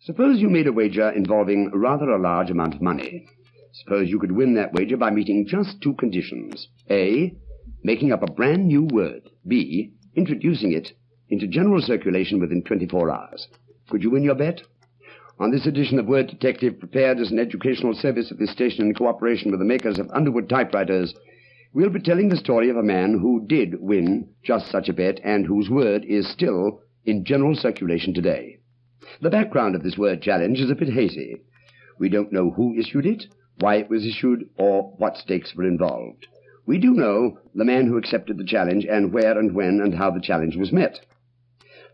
Suppose you made a wager involving rather a large amount of money. Suppose you could win that wager by meeting just two conditions. A, making up a brand new word. B, introducing it into general circulation within 24 hours. Could you win your bet? On this edition of Word Detective, prepared as an educational service of this station in cooperation with the makers of Underwood typewriters, we'll be telling the story of a man who did win just such a bet and whose word is still in general circulation today. The background of this word challenge is a bit hazy. We don't know who issued it, why it was issued, or what stakes were involved. We do know the man who accepted the challenge and where and when and how the challenge was met.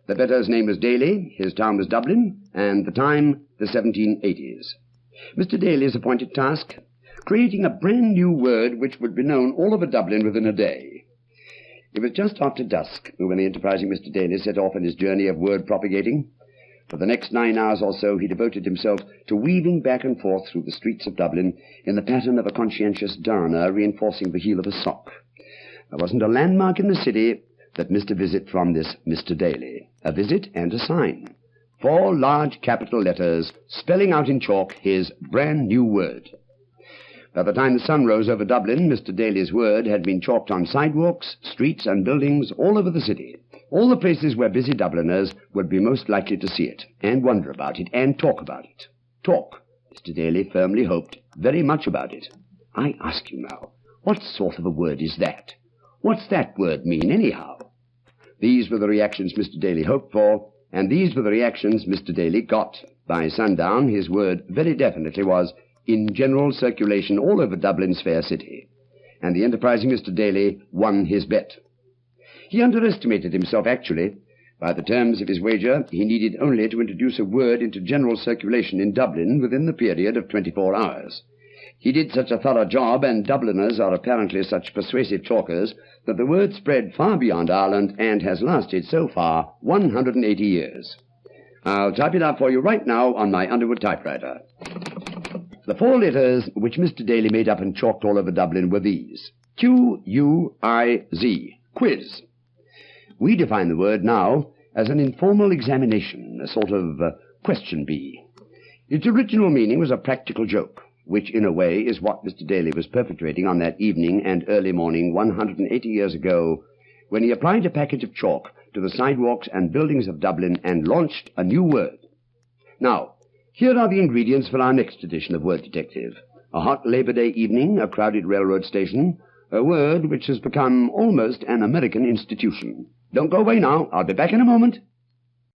The bettor's name was Daly, his town was Dublin, and the time the 1780s. Mr. Daly's appointed task, creating a brand new word which would be known all over Dublin within a day. It was just after dusk when the enterprising Mr. Daly set off on his journey of word propagating. For the next 9 hours or so he devoted himself to weaving back and forth through the streets of Dublin in the pattern of a conscientious darner reinforcing the heel of a sock. There wasn't a landmark in the city that missed a visit from this Mr. Daly. A visit and a sign. 4 large capital letters spelling out in chalk his brand new word. By the time the sun rose over Dublin, Mr. Daly's word had been chalked on sidewalks, streets and buildings all over the city. All the places where busy Dubliners would be most likely to see it, and wonder about it, and talk about it. Talk, Mr. Daly firmly hoped, very much about it. I ask you now, what sort of a word is that? What's that word mean, anyhow? These were the reactions Mr. Daly hoped for, and these were the reactions Mr. Daly got. By sundown, his word very definitely was in general circulation all over Dublin's fair city, and the enterprising Mr. Daly won his bet. He underestimated himself, actually. By the terms of his wager, he needed only to introduce a word into general circulation in Dublin within the period of 24 hours. He did such a thorough job, and Dubliners are apparently such persuasive talkers, that the word spread far beyond Ireland and has lasted so far 180 years. I'll type it out for you right now on my Underwood typewriter. The 4 letters which Mr. Daly made up and chalked all over Dublin were these: Q-U-I-Z, quiz. We define the word now as an informal examination, a sort of question bee. Its original meaning was a practical joke, which in a way is what Mr. Daly was perpetrating on that evening and early morning 180 years ago, when he applied a package of chalk to the sidewalks and buildings of Dublin and launched a new word. Now, here are the ingredients for our next edition of Word Detective. A hot Labor Day evening, a crowded railroad station, a word which has become almost an American institution. Don't go away now. I'll be back in a moment.